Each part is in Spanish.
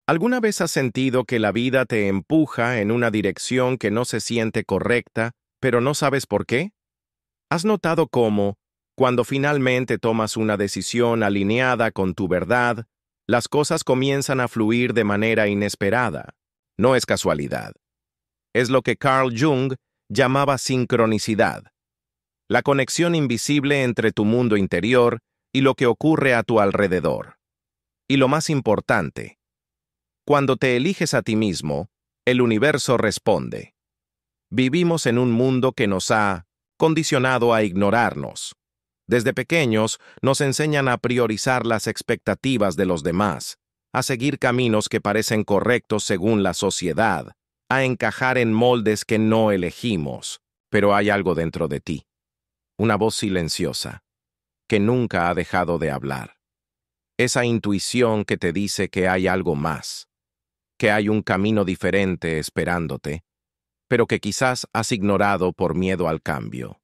¿Alguna vez has sentido que la vida te empuja en una dirección que no se siente correcta, pero no sabes por qué? ¿Has notado cómo, cuando finalmente tomas una decisión alineada con tu verdad, las cosas comienzan a fluir de manera inesperada? No es casualidad. Es lo que Carl Jung llamaba sincronicidad, la conexión invisible entre tu mundo interior y lo que ocurre a tu alrededor. Y lo más importante, cuando te eliges a ti mismo, el universo responde. Vivimos en un mundo que nos ha condicionado a ignorarnos. Desde pequeños nos enseñan a priorizar las expectativas de los demás, a seguir caminos que parecen correctos según la sociedad, a encajar en moldes que no elegimos. Pero hay algo dentro de ti, una voz silenciosa, que nunca ha dejado de hablar. Esa intuición que te dice que hay algo más, que hay un camino diferente esperándote, pero que quizás has ignorado por miedo al cambio.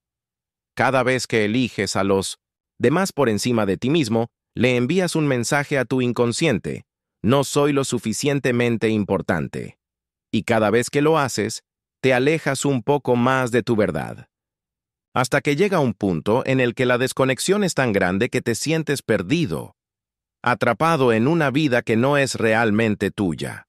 Cada vez que eliges a los demás por encima de ti mismo, le envías un mensaje a tu inconsciente: no soy lo suficientemente importante. Y cada vez que lo haces, te alejas un poco más de tu verdad. Hasta que llega un punto en el que la desconexión es tan grande que te sientes perdido, atrapado en una vida que no es realmente tuya.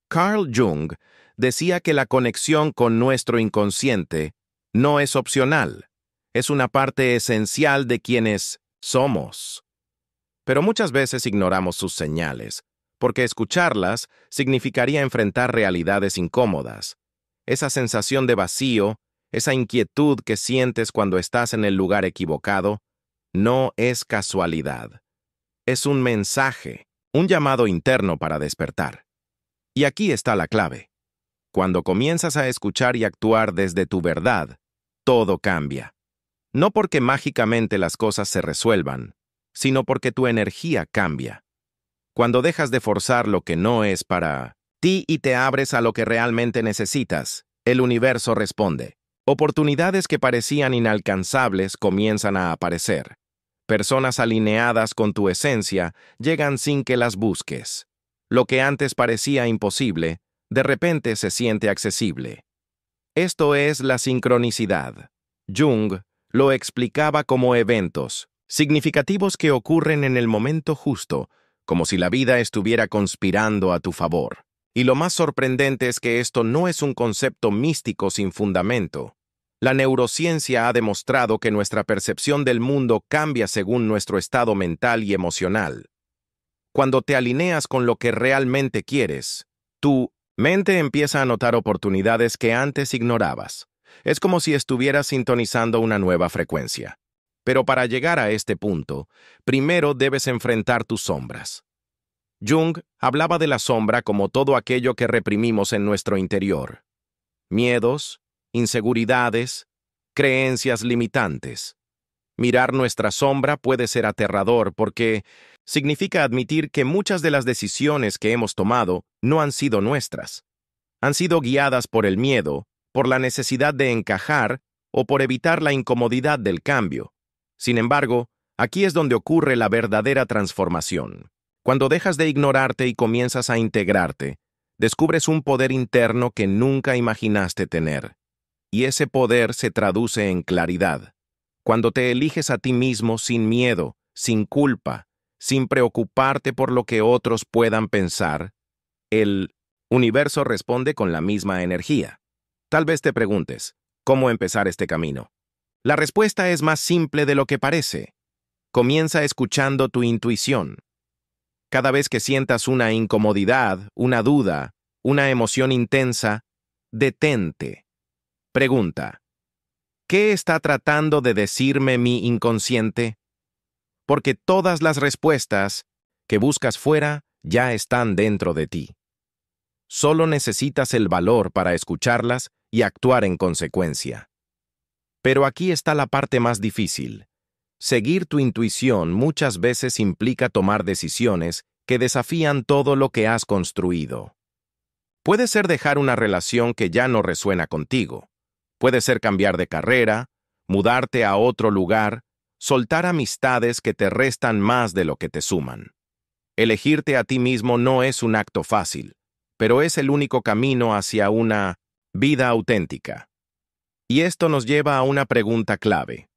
Carl Jung decía que la conexión con nuestro inconsciente no es opcional, es una parte esencial de quienes somos. Pero muchas veces ignoramos sus señales, porque escucharlas significaría enfrentar realidades incómodas. Esa sensación de vacío, esa inquietud que sientes cuando estás en el lugar equivocado, no es casualidad. Es un mensaje, un llamado interno para despertar. Y aquí está la clave. Cuando comienzas a escuchar y actuar desde tu verdad, todo cambia. No porque mágicamente las cosas se resuelvan, sino porque tu energía cambia. Cuando dejas de forzar lo que no es para ti y te abres a lo que realmente necesitas, el universo responde. Oportunidades que parecían inalcanzables comienzan a aparecer. Personas alineadas con tu esencia llegan sin que las busques. Lo que antes parecía imposible, de repente se siente accesible. Esto es la sincronicidad. Jung lo explicaba como eventos significativos que ocurren en el momento justo, como si la vida estuviera conspirando a tu favor. Y lo más sorprendente es que esto no es un concepto místico sin fundamento. La neurociencia ha demostrado que nuestra percepción del mundo cambia según nuestro estado mental y emocional. Cuando te alineas con lo que realmente quieres, tu mente empieza a notar oportunidades que antes ignorabas. Es como si estuvieras sintonizando una nueva frecuencia. Pero para llegar a este punto, primero debes enfrentar tus sombras. Jung hablaba de la sombra como todo aquello que reprimimos en nuestro interior. Miedos, inseguridades, creencias limitantes. Mirar nuestra sombra puede ser aterrador porque significa admitir que muchas de las decisiones que hemos tomado no han sido nuestras. Han sido guiadas por el miedo, por la necesidad de encajar o por evitar la incomodidad del cambio. Sin embargo, aquí es donde ocurre la verdadera transformación. Cuando dejas de ignorarte y comienzas a integrarte, descubres un poder interno que nunca imaginaste tener. Y ese poder se traduce en claridad. Cuando te eliges a ti mismo sin miedo, sin culpa, sin preocuparte por lo que otros puedan pensar, el universo responde con la misma energía. Tal vez te preguntes, ¿cómo empezar este camino? La respuesta es más simple de lo que parece. Comienza escuchando tu intuición. Cada vez que sientas una incomodidad, una duda, una emoción intensa, detente. Pregunta: ¿qué está tratando de decirme mi inconsciente? Porque todas las respuestas que buscas fuera ya están dentro de ti. Solo necesitas el valor para escucharlas y actuar en consecuencia. Pero aquí está la parte más difícil. Seguir tu intuición muchas veces implica tomar decisiones que desafían todo lo que has construido. Puede ser dejar una relación que ya no resuena contigo. Puede ser cambiar de carrera, mudarte a otro lugar, soltar amistades que te restan más de lo que te suman. Elegirte a ti mismo no es un acto fácil, pero es el único camino hacia una vida auténtica. Y esto nos lleva a una pregunta clave.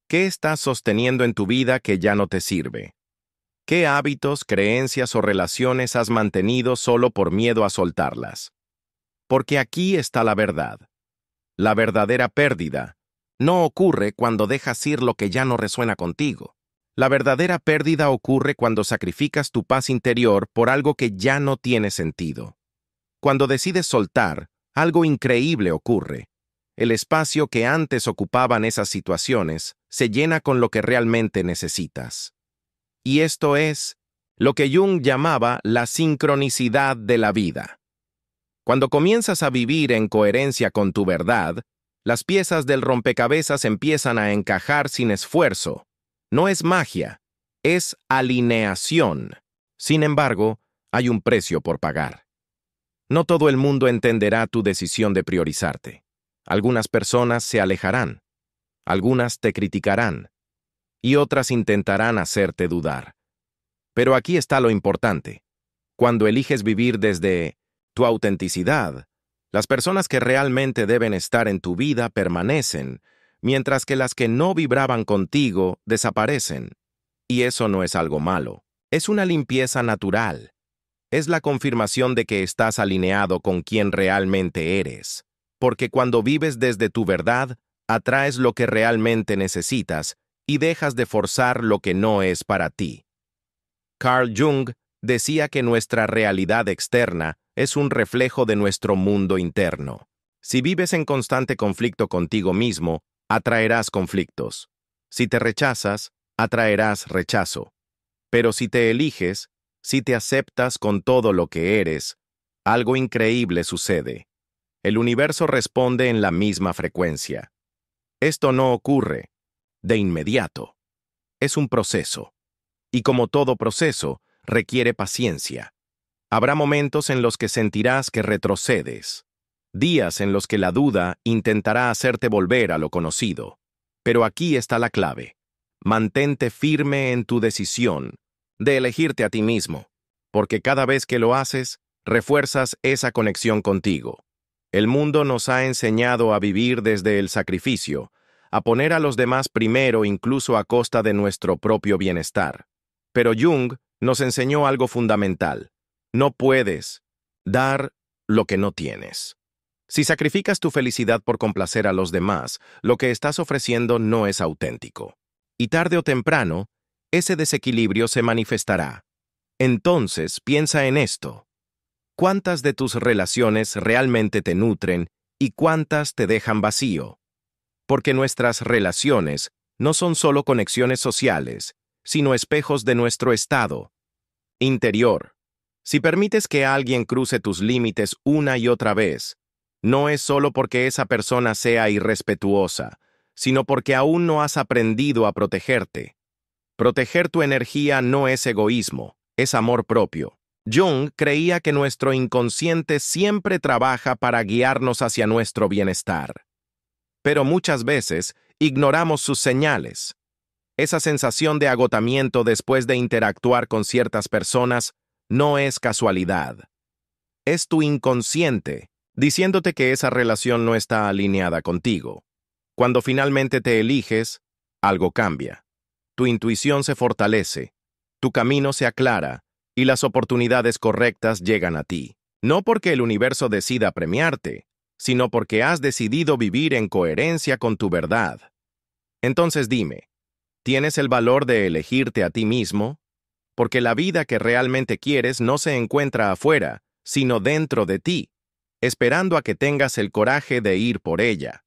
¿Qué estás sosteniendo en tu vida que ya no te sirve? ¿Qué hábitos, creencias o relaciones has mantenido solo por miedo a soltarlas? Porque aquí está la verdad. La verdadera pérdida no ocurre cuando dejas ir lo que ya no resuena contigo. La verdadera pérdida ocurre cuando sacrificas tu paz interior por algo que ya no tiene sentido. Cuando decides soltar, algo increíble ocurre. El espacio que antes ocupaban esas situaciones se llena con lo que realmente necesitas. Y esto es lo que Jung llamaba la sincronicidad de la vida. Cuando comienzas a vivir en coherencia con tu verdad, las piezas del rompecabezas empiezan a encajar sin esfuerzo. No es magia, es alineación. Sin embargo, hay un precio por pagar. No todo el mundo entenderá tu decisión de priorizarte. Algunas personas se alejarán, algunas te criticarán, y otras intentarán hacerte dudar. Pero aquí está lo importante. Cuando eliges vivir desde tu autenticidad, las personas que realmente deben estar en tu vida permanecen, mientras que las que no vibraban contigo desaparecen. Y eso no es algo malo. Es una limpieza natural. Es la confirmación de que estás alineado con quien realmente eres. Porque cuando vives desde tu verdad, atraes lo que realmente necesitas y dejas de forzar lo que no es para ti. Carl Jung decía que nuestra realidad externa es un reflejo de nuestro mundo interno. Si vives en constante conflicto contigo mismo, atraerás conflictos. Si te rechazas, atraerás rechazo. Pero si te eliges, si te aceptas con todo lo que eres, algo increíble sucede. El universo responde en la misma frecuencia. Esto no ocurre de inmediato. Es un proceso. Y como todo proceso, requiere paciencia. Habrá momentos en los que sentirás que retrocedes. Días en los que la duda intentará hacerte volver a lo conocido. Pero aquí está la clave. Mantente firme en tu decisión de elegirte a ti mismo, porque cada vez que lo haces, refuerzas esa conexión contigo. El mundo nos ha enseñado a vivir desde el sacrificio, a poner a los demás primero incluso a costa de nuestro propio bienestar. Pero Jung nos enseñó algo fundamental. No puedes dar lo que no tienes. Si sacrificas tu felicidad por complacer a los demás, lo que estás ofreciendo no es auténtico. Y tarde o temprano, ese desequilibrio se manifestará. Entonces, piensa en esto. ¿Cuántas de tus relaciones realmente te nutren y cuántas te dejan vacío? Porque nuestras relaciones no son solo conexiones sociales, sino espejos de nuestro estado interior. Si permites que alguien cruce tus límites una y otra vez, no es solo porque esa persona sea irrespetuosa, sino porque aún no has aprendido a protegerte. Proteger tu energía no es egoísmo, es amor propio. Jung creía que nuestro inconsciente siempre trabaja para guiarnos hacia nuestro bienestar. Pero muchas veces ignoramos sus señales. Esa sensación de agotamiento después de interactuar con ciertas personas no es casualidad. Es tu inconsciente diciéndote que esa relación no está alineada contigo. Cuando finalmente te eliges, algo cambia. Tu intuición se fortalece, tu camino se aclara y las oportunidades correctas llegan a ti. No porque el universo decida premiarte, sino porque has decidido vivir en coherencia con tu verdad. Entonces dime, ¿tienes el valor de elegirte a ti mismo? Porque la vida que realmente quieres no se encuentra afuera, sino dentro de ti, esperando a que tengas el coraje de ir por ella.